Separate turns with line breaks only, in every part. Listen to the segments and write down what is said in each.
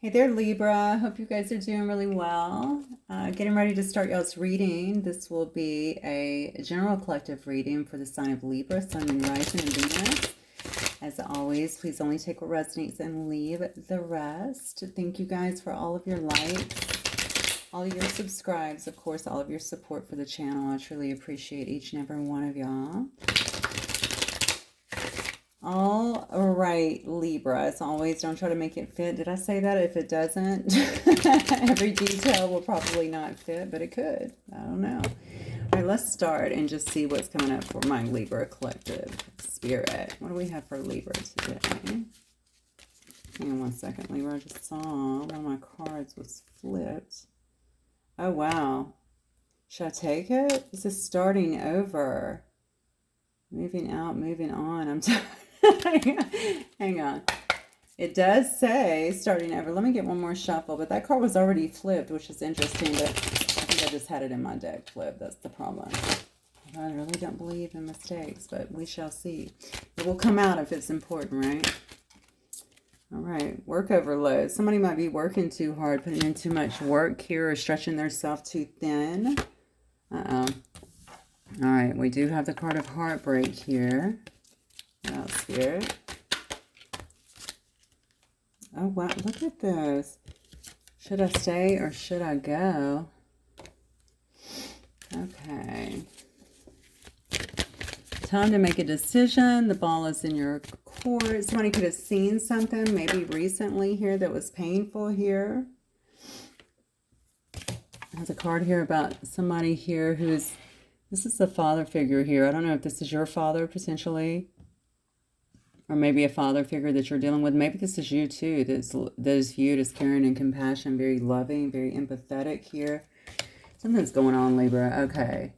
Hey there, Libra. Hope you guys are doing really well. Getting ready to start y'all's reading. This will be a general collective reading for the sign of Libra, Sun, Moon, Rising, and Venus. As always, please only take what resonates and leave the rest. Thank you guys for all of your likes, all of your subscribes, of course, all of your support for the channel. I truly appreciate each and every one of y'all. All right, Libra, as always, don't try to make it fit. Did I say that? If it doesn't, every detail will probably not fit, but it could. I don't know. All right, let's start and just see what's coming up for my Libra collective spirit. What do we have for Libra today? Hang on one second, Libra. I just saw one of my cards was flipped. Oh, wow. Should I take it? This is starting over. Moving out, moving on. I'm tired. Hang on. It does say starting over. Let me get one more shuffle, but that card was already flipped, which is interesting, but I think I just had it in my deck flipped. That's the problem. I really don't believe in mistakes, but we shall see. It will come out if it's important, right? All right, work overload. Somebody might be working too hard, putting in too much work here, or stretching themselves too thin. Uh-oh. All right, we do have the card of heartbreak here. Oh, Spirit. Oh, wow, look at this. Should I stay or should I go? Okay. Time to make a decision. The ball is in your court. Somebody could have seen something maybe recently here that was painful here. There's a card here about somebody here who's, this is a father figure here. I don't know if this is your father potentially, or maybe a father figure that you're dealing with. Maybe this is you too, that is viewed as caring and compassion, very loving, very empathetic here. Something's going on, Libra. Okay.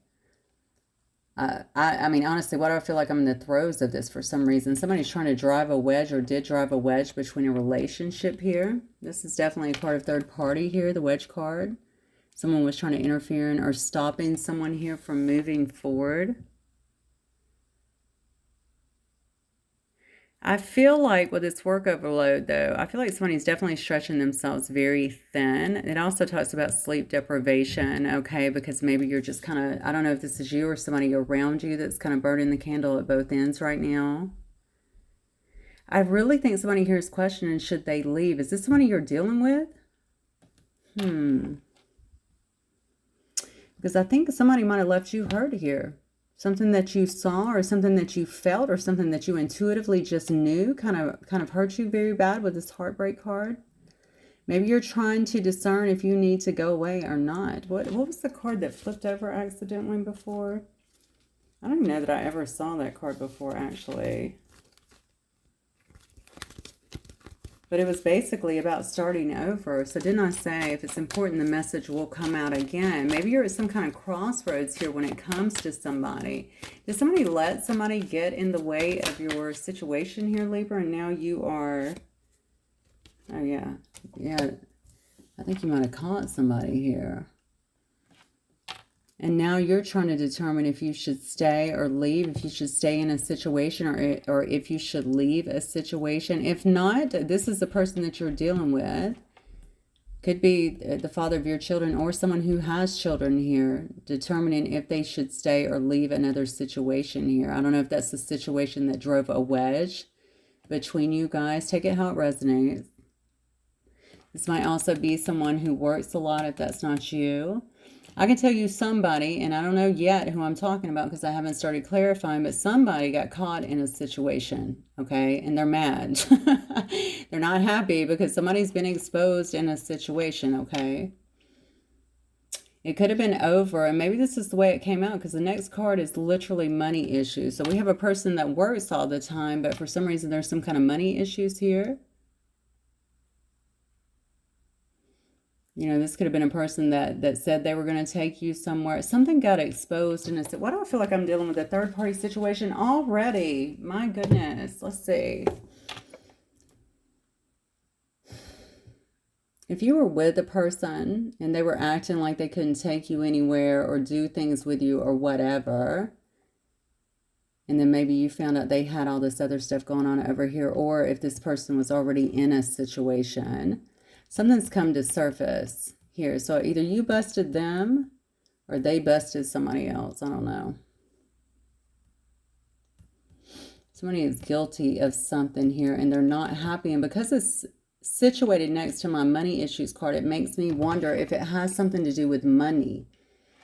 I mean, honestly, why do I feel like I'm in the throes of this for some reason? Somebody's trying to drive a wedge or did drive a wedge between a relationship here. This is definitely a card of third party here, the wedge card. Someone was trying to interfere in or stopping someone here from moving forward. I feel like with this work overload, though, I feel like somebody's definitely stretching themselves very thin. It also talks about sleep deprivation, okay, because maybe you're just kind of, I don't know if this is you or somebody around you that's kind of burning the candle at both ends right now. I really think somebody here is questioning, should they leave? Is this somebody you're dealing with? Because I think somebody might have left you hurt here. Something that you saw or something that you felt or something that you intuitively just knew kind of hurt you very bad with this heartbreak card. Maybe you're trying to discern if you need to go away or not. What was the card that flipped over accidentally before? I don't even know that I ever saw that card before, actually. But it was basically about starting over. So didn't I say if it's important, the message will come out again? Maybe you're at some kind of crossroads here when it comes to somebody. Did somebody let somebody get in the way of your situation here, Libra? And now you are... Oh, yeah. Yeah. I think you might have caught somebody here. And now you're trying to determine if you should stay or leave, if you should stay in a situation or if you should leave a situation. If not, this is the person that you're dealing with. Could be the father of your children or someone who has children here, determining if they should stay or leave another situation here. I don't know if that's the situation that drove a wedge between you guys. Take it how it resonates. This might also be someone who works a lot if that's not you. I can tell you somebody, and I don't know yet who I'm talking about because I haven't started clarifying, but somebody got caught in a situation, okay? And they're mad. They're not happy because somebody's been exposed in a situation, okay? It could have been over, and maybe this is the way it came out because the next card is literally money issues. So we have a person that works all the time, but for some reason there's some kind of money issues here. You know, this could have been a person that said they were going to take you somewhere. Something got exposed, and why do I feel like I'm dealing with a third-party situation already? My goodness. Let's see. If you were with a person and they were acting like they couldn't take you anywhere or do things with you or whatever, and then maybe you found out they had all this other stuff going on over here, or if this person was already in a situation, Something's come to surface here. So either you busted them or they busted somebody else. I don't know. Somebody is guilty of something here and they're not happy. And because it's situated next to my money issues card, it makes me wonder if it has something to do with money.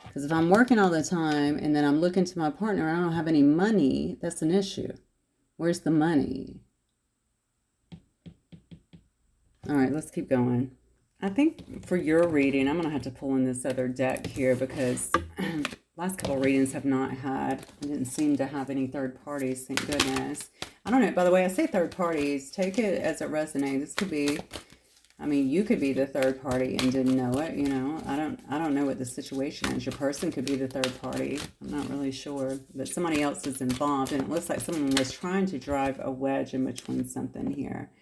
Because if I'm working all the time and then I'm looking to my partner and I don't have any money, that's an issue. Where's the money? All right, let's keep going. I think for your reading, I'm going to have to pull in this other deck here because last couple of readings have not had, I didn't seem to have any third parties, thank goodness. I don't know, by the way, I say third parties, take it as it resonates. This could be, I mean, you could be the third party and didn't know it, you know. I don't know what the situation is. Your person could be the third party. I'm not really sure, but somebody else is involved and it looks like someone was trying to drive a wedge in between something here.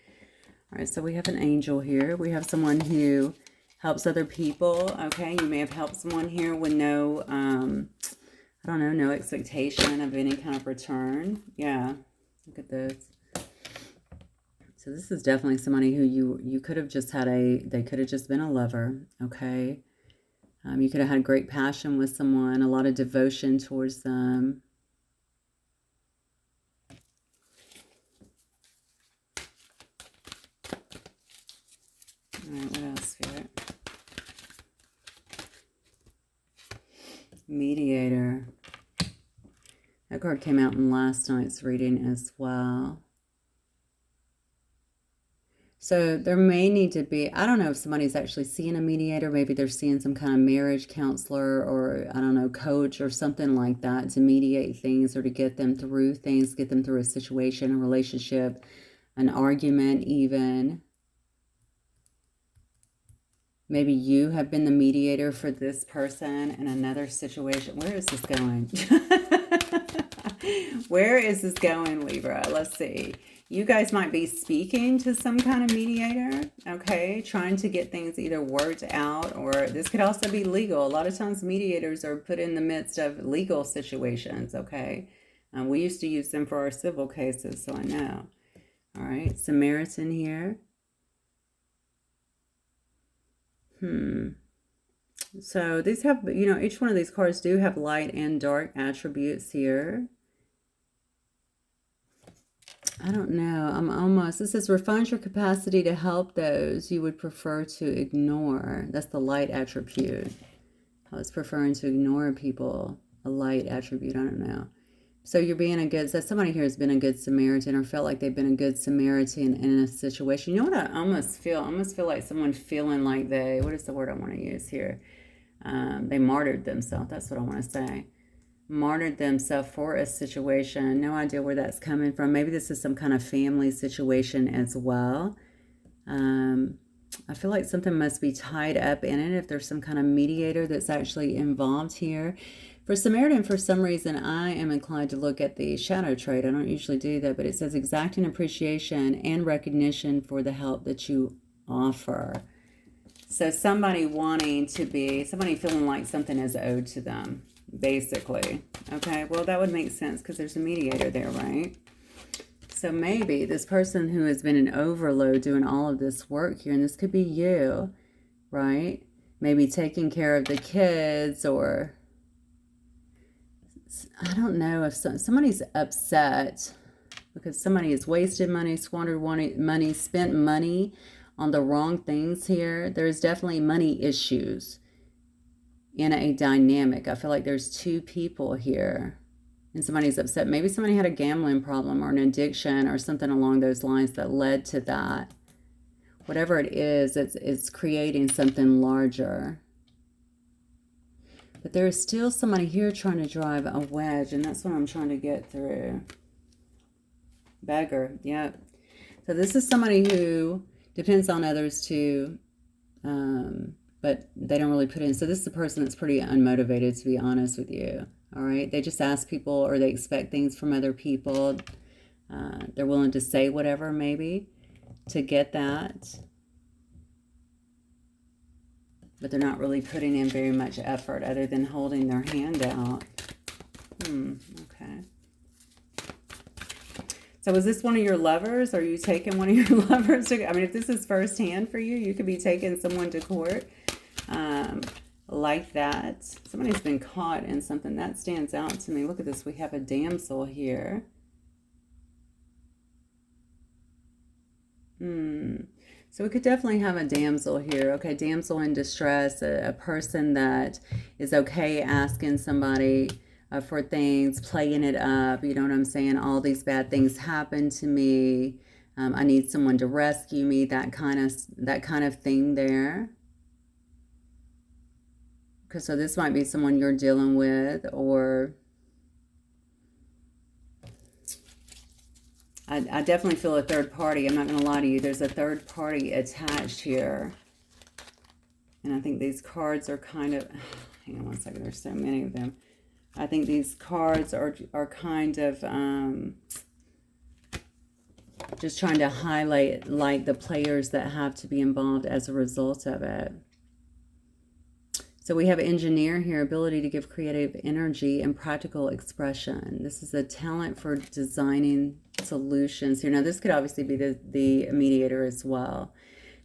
All right, so we have an angel here. We have someone who helps other people. Okay, you may have helped someone here with no, I don't know, no expectation of any kind of return. Yeah, look at this. So this is definitely somebody who you could have just had they could have just been a lover. Okay, you could have had great passion with someone, a lot of devotion towards them. All right, what else, Spirit? Mediator. That card came out in last night's reading as well. So there may need to be, I don't know if somebody's actually seeing a mediator. Maybe they're seeing some kind of marriage counselor or, I don't know, coach or something like that to mediate things or to get them through things, get them through a situation, a relationship, an argument even. Maybe you have been the mediator for this person in another situation. Where is this going? Where is this going, Libra? Let's see. You guys might be speaking to some kind of mediator, okay? Trying to get things either worked out or this could also be legal. A lot of times mediators are put in the midst of legal situations, okay? We used to use them for our civil cases, so I know. All right, Samaritan here. So these have, you know, each one of these cards do have light and dark attributes here. I don't know. I'm almost, this says refine your capacity to help those you would prefer to ignore. That's the light attribute. I was preferring to ignore people, a light attribute. I don't know. So you're being a good, so somebody here has been a good Samaritan or felt like they've been a good Samaritan in a situation. You know what I almost feel? I almost feel like someone feeling like they, what is the word I want to use here? They martyred themselves. That's what I want to say. Martyred themselves for a situation. No idea where that's coming from. Maybe this is some kind of family situation as well. I feel like something must be tied up in it if there's some kind of mediator that's actually involved here. For Samaritan, for some reason, I am inclined to look at the shadow trait. I don't usually do that, but it says exacting appreciation and recognition for the help that you offer. So somebody wanting to be, somebody feeling like something is owed to them, basically. Okay, well, that would make sense because there's a mediator there, right? So maybe this person who has been in overload doing all of this work here, and this could be you, right? Maybe taking care of the kids or... I don't know if somebody's upset because somebody has wasted money, squandered money, spent money on the wrong things here. There's definitely money issues in a dynamic. I feel like there's two people here and somebody's upset. Maybe somebody had a gambling problem or an addiction or something along those lines that led to that. Whatever it is, it's creating something larger. But there is still somebody here trying to drive a wedge, and that's what I'm trying to get through. Beggar, yeah. So this is somebody who depends on others too, but they don't really put in. So this is a person that's pretty unmotivated, to be honest with you. All right, they just ask people or they expect things from other people. They're willing to say whatever maybe to get that. But they're not really putting in very much effort other than holding their hand out. Okay. So is this one of your lovers? Are you taking one of your lovers to, I mean, if this is firsthand for you, you could be taking someone to court like that. Somebody's been caught in something. That stands out to me. Look at this. We have a damsel here. So we could definitely have a damsel here. Okay, damsel in distress, a person that is okay asking somebody for things, playing it up. You know what I'm saying? All these bad things happen to me. I need someone to rescue me. That kind of thing there. Because so this might be someone you're dealing with, or I definitely feel a third party. I'm not going to lie to you. There's a third party attached here. And I think these cards are kind of, hang on one second, there's so many of them. I think these cards are kind of just trying to highlight like the players that have to be involved as a result of it. So we have engineer here, ability to give creative energy and practical expression. This is a talent for designing solutions here. Now this could obviously be the mediator as well.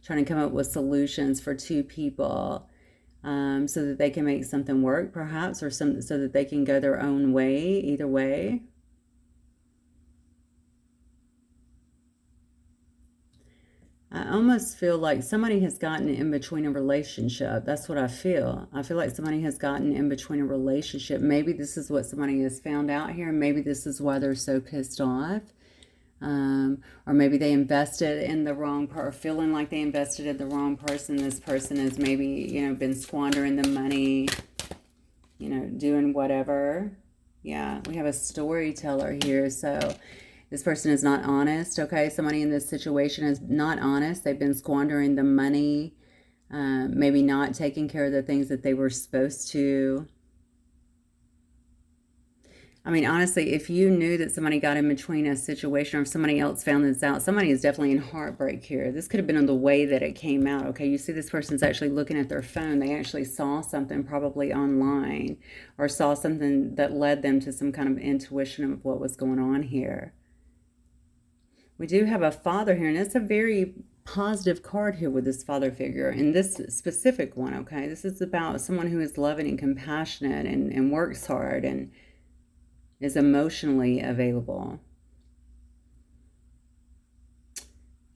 Trying to come up with solutions for two people so that they can make something work perhaps, or so that they can go their own way, either way. I almost feel like somebody has gotten in between a relationship. That's what I feel. I feel like somebody has gotten in between a relationship. Maybe this is what somebody has found out here. Maybe this is why they're so pissed off. Or maybe they invested in the wrong person, or feeling like they invested in the wrong person. This person has maybe, you know, been squandering the money, you know, doing whatever. Yeah, we have a storyteller here. So this person is not honest, okay? Somebody in this situation is not honest. They've been squandering the money, maybe not taking care of the things that they were supposed to. I mean, honestly, if you knew that somebody got in between a situation, or if somebody else found this out, somebody is definitely in heartbreak here. This could have been in the way that it came out, okay? You see this person's actually looking at their phone. They actually saw something probably online, or saw something that led them to some kind of intuition of what was going on here. We do have a father here, and it's a very positive card here with this father figure. In this specific one, okay, this is about someone who is loving and compassionate and works hard and is emotionally available.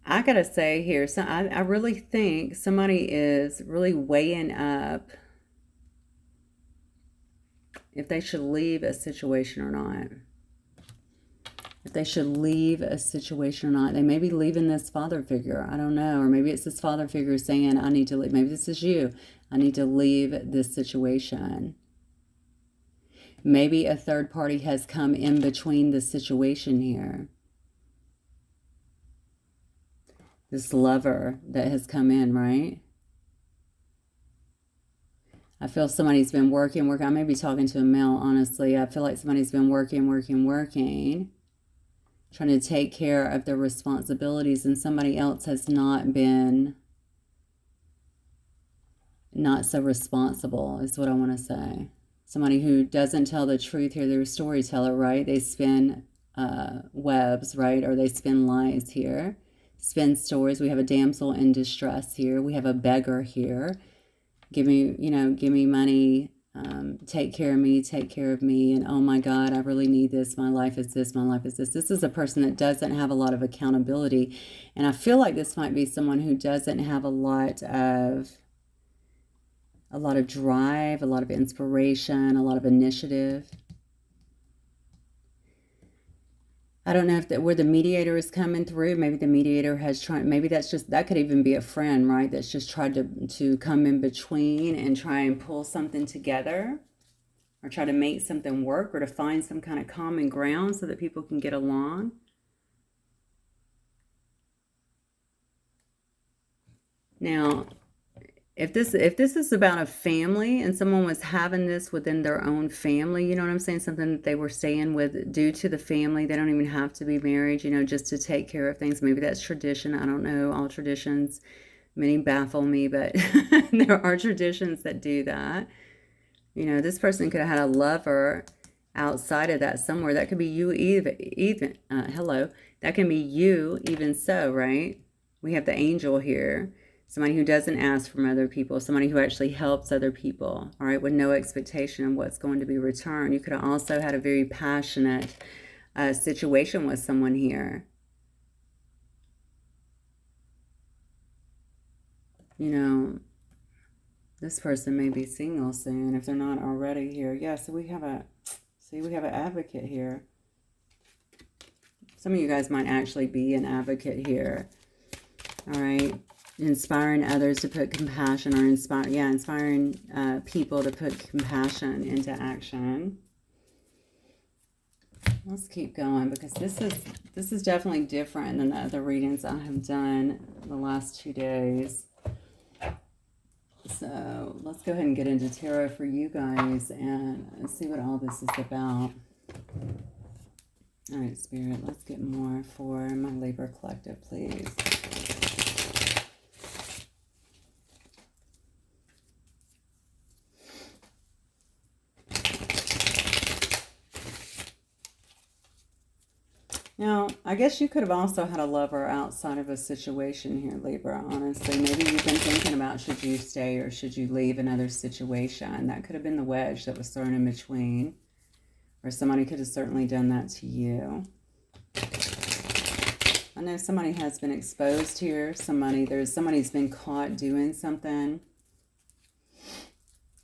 I gotta say here, so I really think somebody is really weighing up if they should leave a situation or not. If they should leave a situation or not. They may be leaving this father figure. I don't know. Or maybe it's this father figure saying, I need to leave. Maybe this is you. I need to leave this situation. Maybe a third party has come in between the situation here. This lover that has come in, right? I feel somebody's been working. I may be talking to a male, honestly. I feel like somebody's been working. Trying to take care of their responsibilities, and somebody else has not so responsible, is what I want to say. Somebody who doesn't tell the truth here. They're a storyteller, right? They spin webs, right? Or they spin lies here. Spin stories. We have a damsel in distress here. We have a beggar here. Give me money. Take care of me, and oh my God, I really need this. My life is this. This is a person that doesn't have a lot of accountability, and I feel like this might be someone who doesn't have a lot of drive, a lot of inspiration, a lot of initiative. I don't know if where the mediator is coming through. Maybe the mediator has tried, maybe that could even be a friend, right? That's just tried to come in between and try and pull something together, or try to make something work, or to find some kind of common ground so that people can get along. Now, if this is about a family and someone was having this within their own family, you know what I'm saying? Something that they were staying with due to the family. They don't even have to be married, you know, just to take care of things. Maybe that's tradition. I don't know. All traditions, many baffle me, but there are traditions that do that. You know, this person could have had a lover outside of that somewhere. That could be you even hello. That can be you even so, right? We have the angel here. Somebody who doesn't ask from other people. Somebody who actually helps other people, all right, with no expectation of what's going to be returned. You could have also had a very passionate situation with someone here. You know, this person may be single soon if they're not already here. Yeah, so we have a, see, we have an advocate here. Some of you guys might actually be an advocate here. All right. Inspiring others to put compassion, or inspiring people to put compassion into action. Let's keep going, because this is definitely different than the other readings I have done the last 2 days. So let's go ahead and get into tarot for you guys and see what all this is about. All right, Spirit, let's get more for my Libra collective, please. Now, I guess you could have also had a lover outside of a situation here, Libra, honestly. Maybe you've been thinking about, should you stay or should you leave another situation? That could have been the wedge that was thrown in between. Or somebody could have certainly done that to you. I know somebody has been exposed here. Somebody's been caught doing something.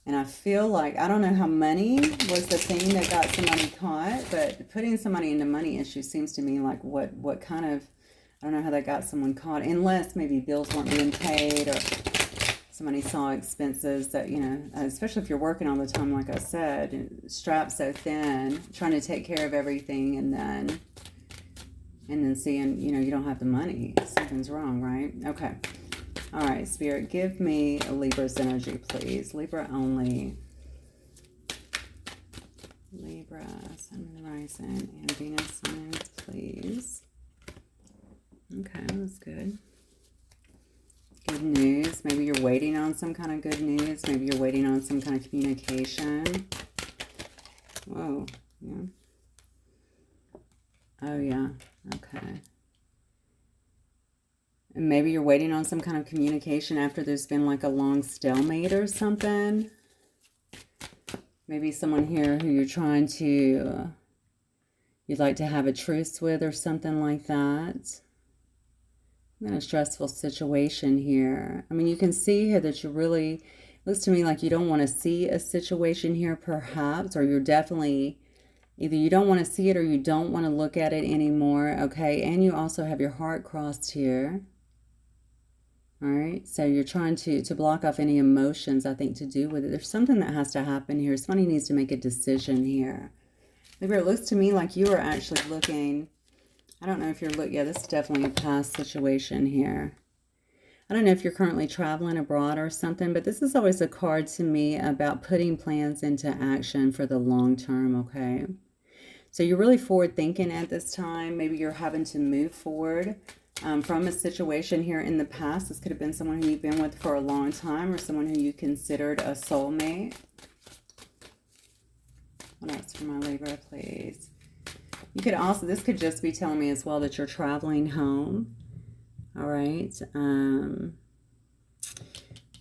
And I feel like, I don't know how money was the thing that got somebody caught, but putting somebody into money issues seems to me like what kind of, I don't know how that got someone caught, unless maybe bills weren't being paid, or somebody saw expenses that, you know, especially if you're working all the time, like I said, strapped so thin, trying to take care of everything, and then seeing, you know, you don't have the money. Something's wrong, right? Okay. All right, Spirit, give me a Libra's energy, please. Libra only. Libra, Sun and Rising, and Venus signs, please. Okay, that's good. Good news. Maybe you're waiting on some kind of good news. Maybe you're waiting on some kind of communication. Whoa, yeah. Oh, yeah, okay. And maybe you're waiting on some kind of communication after there's been like a long stalemate or something. Maybe someone here who you're trying to, you'd like to have a truce with or something like that. In a stressful situation here. I mean, you can see here that you really, looks to me like you don't want to see a situation here perhaps, or you're definitely, either you don't want to see it or you don't want to look at it anymore, okay? And you also have your heart crossed here. All right, so you're trying to block off any emotions, I think, to do with it. There's something that has to happen here. Somebody needs to make a decision here. Libra, it looks to me like you are actually looking, I don't know if you're looking, yeah, this is definitely a past situation here. I don't know if you're currently traveling abroad or something, but this is always a card to me about putting plans into action for the long term, okay? So you're really forward thinking at this time. Maybe you're having to move forward from a situation here in the past. This could have been someone who you've been with for a long time, or someone who you considered a soulmate. What else for my Libra, please? You could also, this could just be telling me as well that you're traveling home. All right.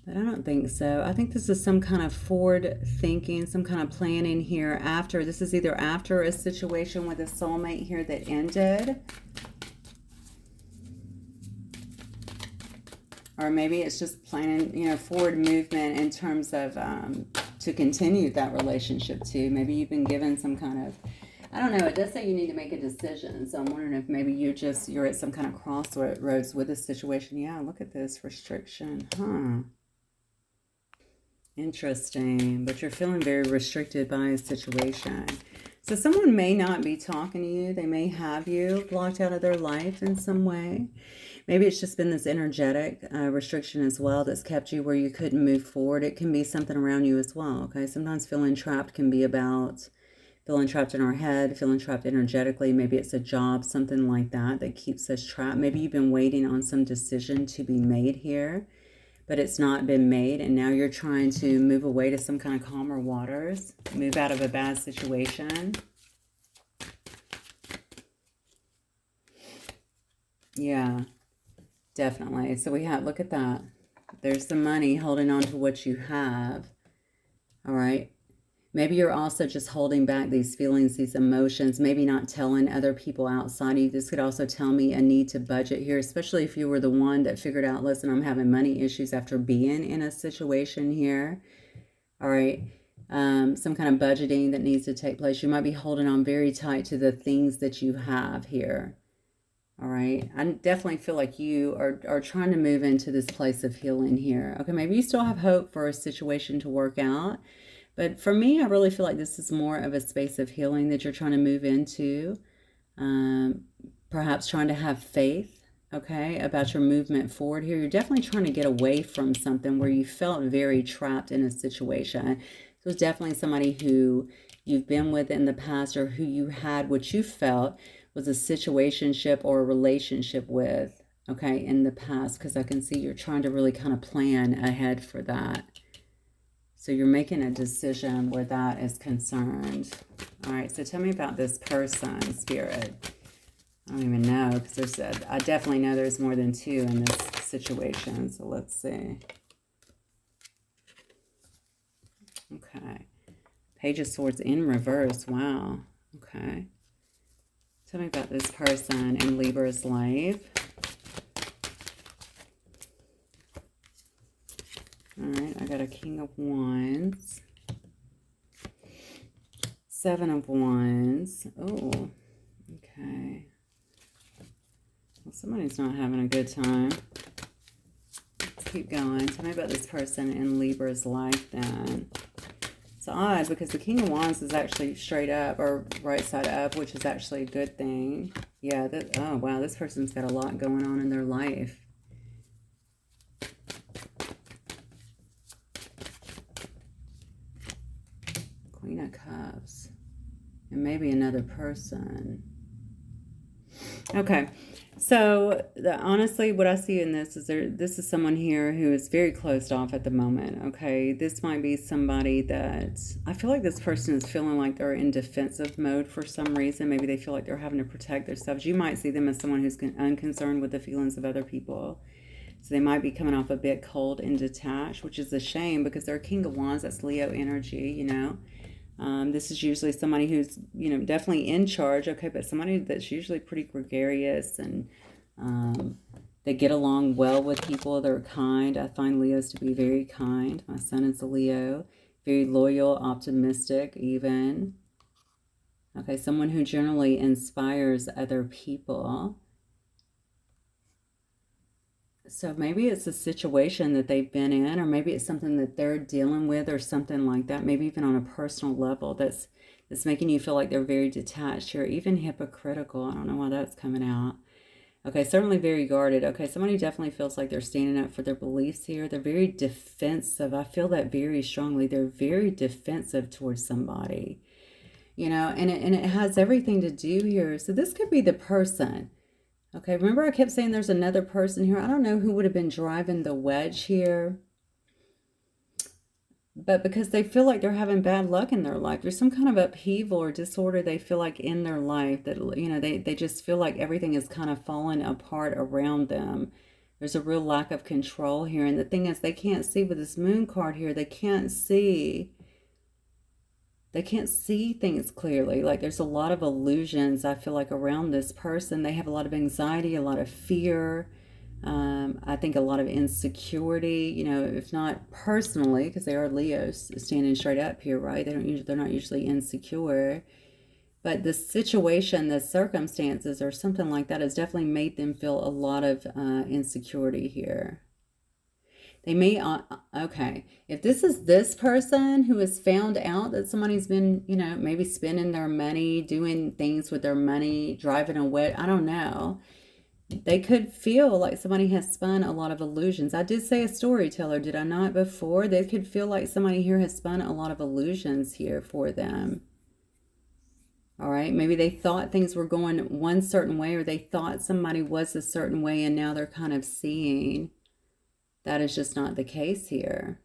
But I don't think so. I think this is some kind of forward thinking, some kind of planning here after. This is either after a situation with a soulmate here that ended, or maybe it's just planning, you know, forward movement in terms of to continue that relationship too. Maybe you've been given some kind of, I don't know, it does say you need to make a decision. So I'm wondering if maybe you're at some kind of crossroads with this situation. Yeah, look at this restriction. Huh. Interesting. But you're feeling very restricted by a situation. So someone may not be talking to you. They may have you blocked out of their life in some way. Maybe it's just been this energetic restriction as well that's kept you where you couldn't move forward. It can be something around you as well, okay? Sometimes feeling trapped can be about feeling trapped in our head, feeling trapped energetically. Maybe it's a job, something like that, that keeps us trapped. Maybe you've been waiting on some decision to be made here. but it's not been made, and now you're trying to move away to some kind of calmer waters, move out of a bad situation. Yeah, definitely. So we have, look at that. There's the money, holding on to what you have. All right. Maybe you're also just holding back these feelings, these emotions, maybe not telling other people outside of you. This could also tell me a need to budget here, especially if you were the one that figured out, listen, I'm having money issues after being in a situation here. All right. Some kind of budgeting that needs to take place. You might be holding on very tight to the things that you have here. All right. I definitely feel like you are trying to move into this place of healing here. Okay. Maybe you still have hope for a situation to work out. But for me, I really feel like this is more of a space of healing that you're trying to move into. Perhaps trying to have faith, okay, about your movement forward here. You're definitely trying to get away from something where you felt very trapped in a situation. So it's definitely somebody who you've been with in the past, or who you had what you felt was a situationship or a relationship with, okay, in the past, because I can see you're trying to really kind of plan ahead for that. So you're making a decision where that is concerned. All right, so tell me about this person, Spirit. I don't even know, because I definitely know there's more than two in this situation. So let's see. Okay. Page of Swords in reverse. Wow. Okay. Tell me about this person in Libra's life. All right, I got a King of Wands. Seven of Wands. Oh, okay. Well, somebody's not having a good time. Let's keep going. Tell me about this person in Libra's life then. It's odd because the King of Wands is actually straight up or right side up, which is actually a good thing. Yeah, oh wow, this person's got a lot going on in their life. Queen of Cups. And maybe another person. Okay. So honestly, what I see in this is this is someone here who is very closed off at the moment. Okay. This might be somebody that I feel like this person is feeling like they're in defensive mode for some reason. Maybe they feel like they're having to protect themselves. You might see them as someone who's unconcerned with the feelings of other people. So they might be coming off a bit cold and detached, which is a shame because they're King of Wands. That's Leo energy, you know. This is usually somebody who's, you know, definitely in charge, okay, but somebody that's usually pretty gregarious and they get along well with people. They're kind. I find Leos to be very kind. My son is a Leo. Very loyal, optimistic even. Okay, someone who generally inspires other people. So maybe it's a situation that they've been in, or maybe it's something that they're dealing with or something like that. Maybe even on a personal level that's making you feel like they're very detached or even hypocritical. I don't know why that's coming out. Okay, certainly very guarded. Okay, somebody definitely feels like they're standing up for their beliefs here. They're very defensive. I feel that very strongly. They're very defensive towards somebody. You know, and it has everything to do here. So this could be the person. Okay, remember I kept saying there's another person here. I don't know who would have been driving the wedge here. But because they feel like they're having bad luck in their life. There's some kind of upheaval or disorder they feel like in their life that, you know, they just feel like everything is kind of falling apart around them. There's a real lack of control here. And the thing is, they can't see with this moon card here. They can't see things clearly. Like there's a lot of illusions, I feel like, around this person. They have a lot of anxiety, a lot of fear. I think a lot of insecurity, you know, if not personally, because they are Leos standing straight up here, right? They're not usually insecure. But the situation, the circumstances or something like that has definitely made them feel a lot of insecurity here. They may, okay, if this is this person who has found out that somebody's been, you know, maybe spending their money, doing things with their money, driving away, I don't know. They could feel like somebody has spun a lot of illusions. I did say a storyteller, did I not, before? They could feel like somebody here has spun a lot of illusions here for them. All right, maybe they thought things were going one certain way, or they thought somebody was a certain way, and now they're kind of seeing that is just not the case here.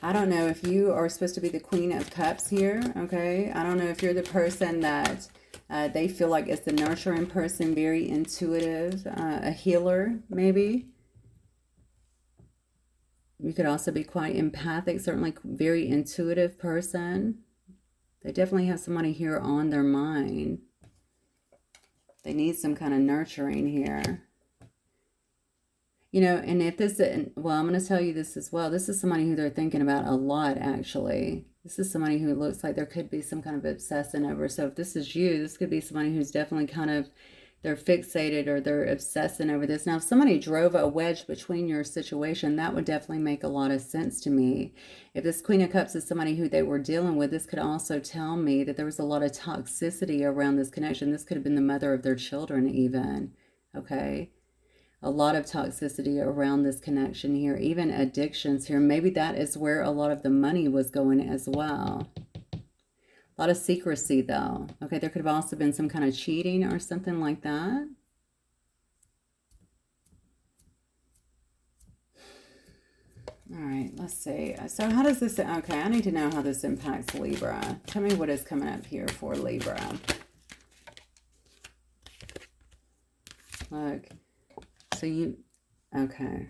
I don't know if you are supposed to be the Queen of Cups here, okay? I don't know if you're the person that they feel like is the nurturing person, very intuitive, a healer, maybe. You could also be quite empathic, certainly very intuitive person. They definitely have somebody here on their mind. They need some kind of nurturing here. You know, and if this, well, I'm going to tell you this as well. This is somebody who they're thinking about a lot, actually. This is somebody who looks like there could be some kind of obsessing over. So if this is you, this could be somebody who's definitely kind of, they're fixated or they're obsessing over this. Now, if somebody drove a wedge between your situation, that would definitely make a lot of sense to me. If this Queen of Cups is somebody who they were dealing with, this could also tell me that there was a lot of toxicity around this connection. This could have been the mother of their children even, okay? A lot of toxicity around this connection here, even addictions here. Maybe that is where a lot of the money was going as well. A lot of secrecy though. Okay, there could have also been some kind of cheating or something like that. All right, let's see. So how does this, okay, I need to know how this impacts Libra. Tell me what is coming up here for Libra. Look. So you, okay,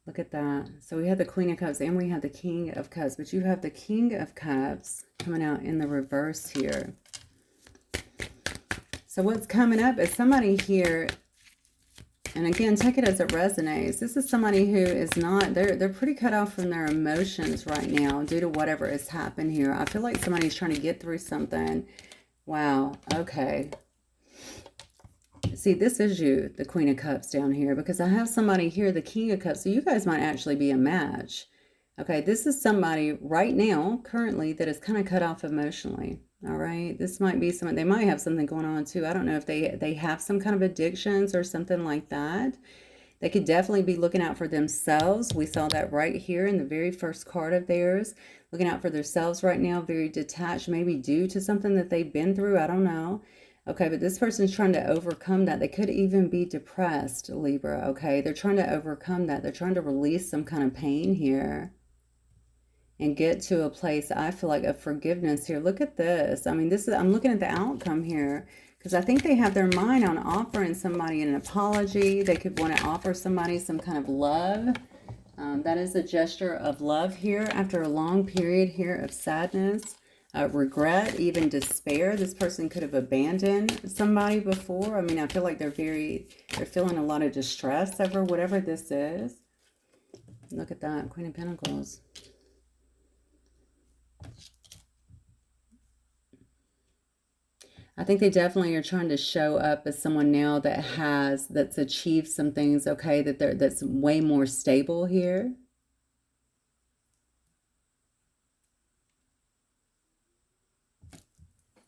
look at that. So we have the Queen of Cups and we have the King of Cups, but you have the King of Cups coming out in the reverse here. So what's coming up is somebody here, and again, take it as it resonates. This is somebody who is not, they're pretty cut off from their emotions right now due to whatever has happened here. I feel like somebody's trying to get through something. Wow, okay. See, this is you, the Queen of Cups down here, because I have somebody here, the King of Cups. So you guys might actually be a match. Okay, this is somebody right now, currently, that is kind of cut off emotionally. All right, this might be someone, they might have something going on too. I don't know if they have some kind of addictions or something like that. They could definitely be looking out for themselves. We saw that right here in the very first card of theirs. Looking out for themselves right now, very detached, maybe due to something that they've been through. I don't know. Okay, but this person's trying to overcome that. They could even be depressed, Libra, okay? They're trying to overcome that. They're trying to release some kind of pain here and get to a place, I feel like, of forgiveness here. Look at this. I mean, this is, I'm looking at the outcome here because I think they have their mind on offering somebody an apology. They could want to offer somebody some kind of love. That is a gesture of love here after a long period here of sadness. Regret, even despair. This person could have abandoned somebody before. I mean, I feel like they're feeling a lot of distress over whatever this is. Look at that, Queen of Pentacles. I think they definitely are trying to show up as someone now that's achieved some things, okay, that's way more stable here.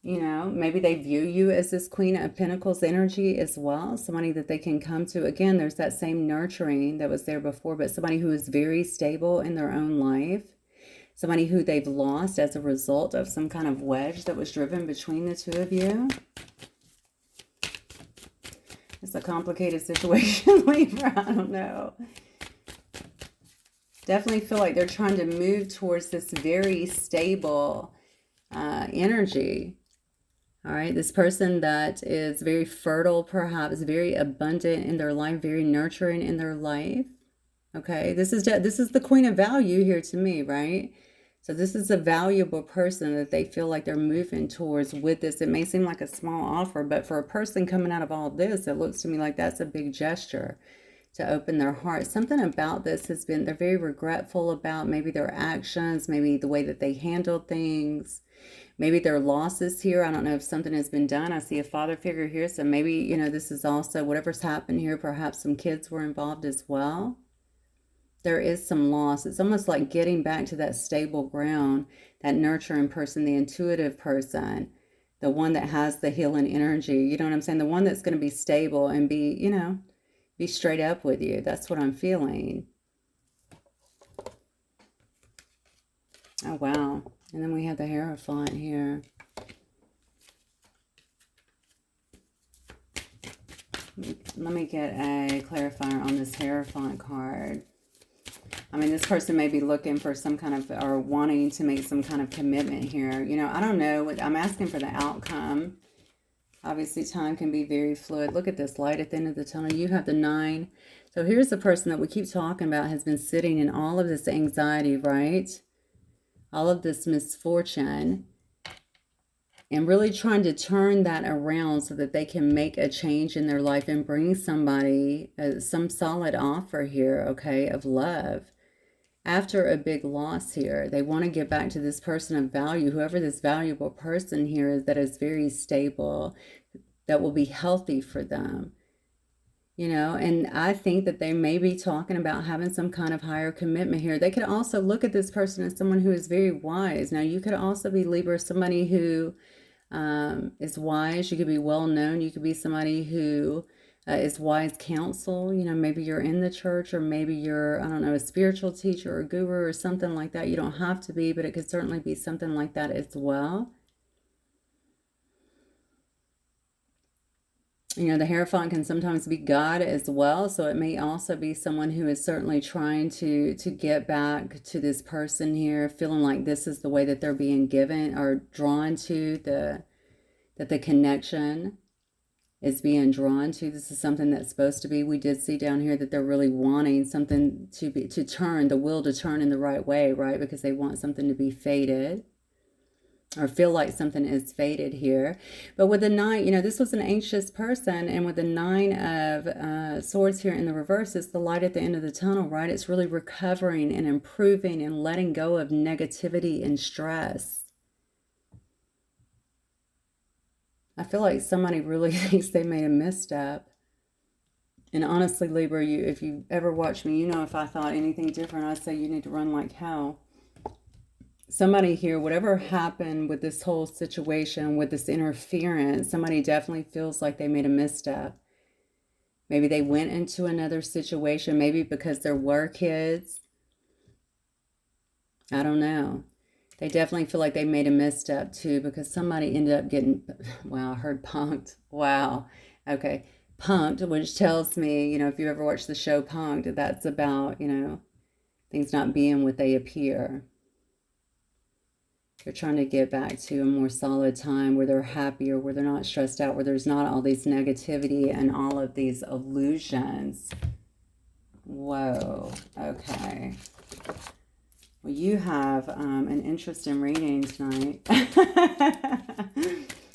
You know, maybe they view you as this Queen of Pentacles energy as well. Somebody that they can come to. Again, there's that same nurturing that was there before, but somebody who is very stable in their own life. Somebody who they've lost as a result of some kind of wedge that was driven between the two of you. It's a complicated situation, Libra. I don't know. Definitely feel like they're trying to move towards this very stable energy. All right, this person that is very fertile, perhaps very abundant in their life, very nurturing in their life. Okay, this is the Queen of Value here to me, right? So this is a valuable person that they feel like they're moving towards with this. It may seem like a small offer, but for a person coming out of all this, it looks to me like that's a big gesture to open their heart. Something about this has been, they're very regretful about maybe their actions, maybe the way that they handled things. Maybe their losses here. I don't know if something has been done. I see a father figure here. So maybe, you know, this is also whatever's happened here. Perhaps some kids were involved as well. There is some loss. It's almost like getting back to that stable ground, that nurturing person, the intuitive person, the one that has the healing energy. You know what I'm saying? The one that's going to be stable and be, you know, be straight up with you. That's what I'm feeling. Oh, wow. And then we have the Hierophant here. Let me get a clarifier on this Hierophant card. I mean, this person may be looking for some kind of, or wanting to make some kind of commitment here. You know, I don't know. I'm asking for the outcome. Obviously, time can be very fluid. Look at this light at the end of the tunnel. You have the 9. So here's the person that we keep talking about has been sitting in all of this anxiety, right? All of this misfortune. And really trying to turn that around so that they can make a change in their life and bring somebody some solid offer here, okay, of love. After a big loss here, they want to get back to this person of value, whoever this valuable person here is, that is very stable, that will be healthy for them. You know, and I think that they may be talking about having some kind of higher commitment here. They could also look at this person as someone who is very wise. Now, you could also be Libra, somebody who is wise. You could be well known. You could be somebody who is wise counsel. You know, maybe you're in the church, or maybe you're, I don't know, a spiritual teacher or a guru or something like that. You don't have to be, but it could certainly be something like that as well. You know, the Hierophant can sometimes be God as well. So it may also be someone who is certainly trying to get back to this person here, feeling like this is the way that they're being given or drawn to, that the connection is being drawn to. This is something that's supposed to be. We did see down here that they're really wanting something to turn, the will to turn in the right way, right? Because they want something to be fated, or feel like something is fated here. But with the 9, you know, this was an anxious person, and with the 9 of swords here in the reverse, it's the light at the end of the tunnel, right? It's really recovering and improving and letting go of negativity and stress. I feel like somebody really thinks they made a misstep. And honestly, Libra, if you ever watch me, you know, if I thought anything different, I'd say you need to run like hell. Somebody here, whatever happened with this whole situation, with this interference, somebody definitely feels like they made a misstep. Maybe they went into another situation, maybe because there were kids. I don't know. They definitely feel like they made a misstep too, because somebody ended up getting, wow, I heard punked. Wow. Okay. Punked, which tells me, you know, if you ever watch the show Punked, that's about, you know, things not being what they appear. They're trying to get back to a more solid time where they're happier, where they're not stressed out, where there's not all these negativity and all of these illusions. Whoa. Okay. Well, you have an interesting reading tonight.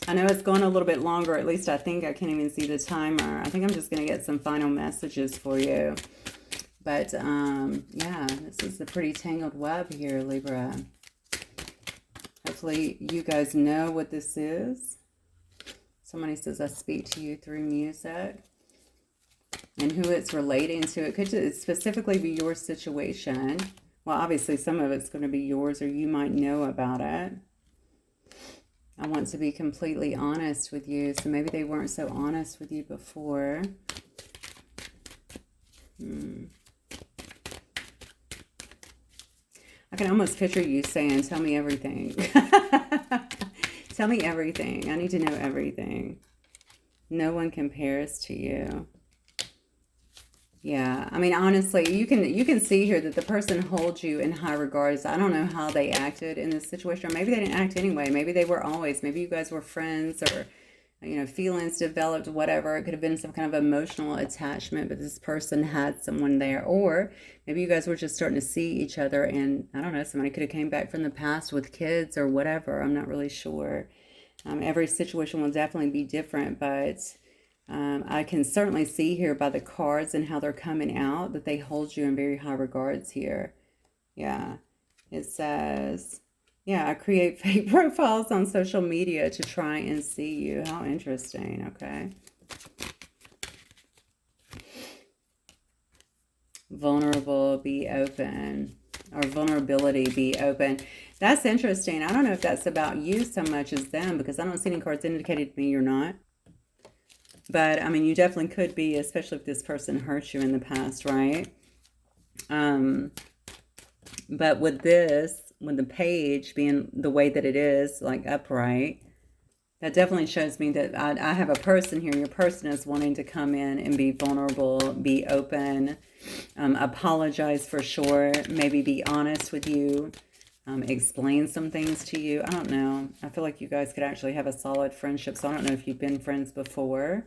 I know it's going a little bit longer. At least I think. I can't even see the timer. I think I'm just going to get some final messages for you. But, yeah, this is a pretty tangled web here, Libra. Hopefully you guys know what this is. Somebody says, I speak to you through music. And who it's relating to. It could specifically be your situation. Well, obviously some of it's going to be yours, or you might know about it. I want to be completely honest with you. So maybe they weren't so honest with you before. I can almost picture you saying, tell me everything. Tell me everything. I need to know everything. No one compares to you. Yeah, I mean, honestly, you can see here that the person holds you in high regards. I don't know how they acted in this situation. Or maybe they didn't act anyway. Maybe they were always. Maybe you guys were friends, or, you know, feelings developed, whatever. It could have been some kind of emotional attachment, but this person had someone there. Or maybe you guys were just starting to see each other, and, I don't know, somebody could have came back from the past with kids or whatever. I'm not really sure. Every situation will definitely be different, but I can certainly see here by the cards and how they're coming out that they hold you in very high regards here. Yeah. It says, yeah, I create fake profiles on social media to try and see you. How interesting. Okay. Vulnerable, be open. Or vulnerability, be open. That's interesting. I don't know if that's about you so much as them, because I don't see any cards indicating to me you're not. But, I mean, you definitely could be, especially if this person hurt you in the past, right? But with this, with the page being the way that it is, like upright, That definitely shows me that I have a person here. Your person is wanting to come in and be vulnerable, be open, apologize for sure, maybe be honest with you, explain some things to you. I don't know. I feel like you guys could actually have a solid friendship. So I don't know if you've been friends before,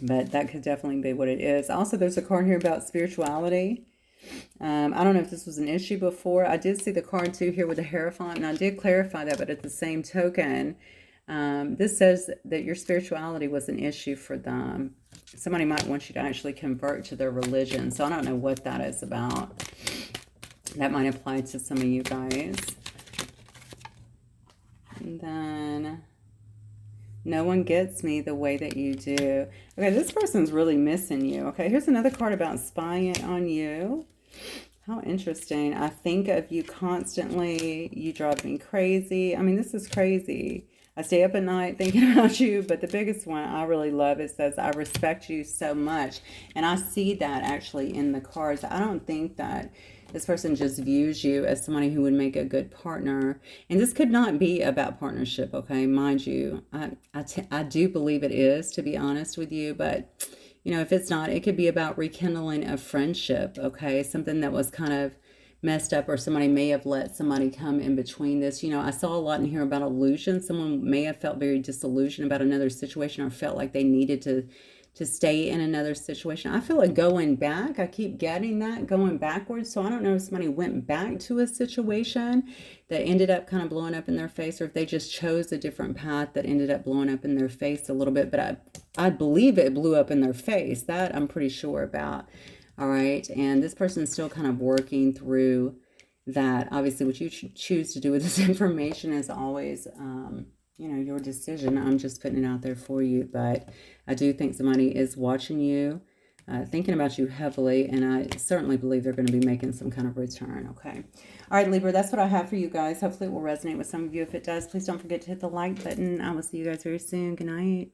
but that could definitely be what it is. Also, there's a card here about spirituality. I don't know if this was an issue before. I did see the card too here with the Hierophant, and I did clarify that, but at the same token, this says that your spirituality was an issue for them. Somebody might want you to actually convert to their religion. So I don't know what that is about. That might apply to some of you guys. And then, no one gets me the way that you do. Okay, this person's really missing you. Okay, here's another card about spying on you. How interesting. I think of you constantly. You drive me crazy. I mean, this is crazy. I stay up at night thinking about you, but the biggest one I really love, it says, I respect you so much. And I see that actually in the cards. I don't think that this person just views you as somebody who would make a good partner. And this could not be about partnership, okay? Mind you, I do believe it is, to be honest with you, but you know, if it's not, it could be about rekindling a friendship, okay? Something that was kind of messed up, or somebody may have let somebody come in between this. You know, I saw a lot in here about illusion. Someone may have felt very disillusioned about another situation, or felt like they needed to stay in another situation. I feel like going back, I keep getting that, going backwards. So I don't know if somebody went back to a situation that ended up kind of blowing up in their face, or if they just chose a different path that ended up blowing up in their face a little bit. But I believe it blew up in their face. That I'm pretty sure about. All right. And this person's still kind of working through that. Obviously, what you choose to do with this information is always, you know, your decision. I'm just putting it out there for you. But I do think somebody is watching you, thinking about you heavily. And I certainly believe they're going to be making some kind of return. Okay. All right, Libra, that's what I have for you guys. Hopefully it will resonate with some of you. If it does, please don't forget to hit the like button. I will see you guys very soon. Good night.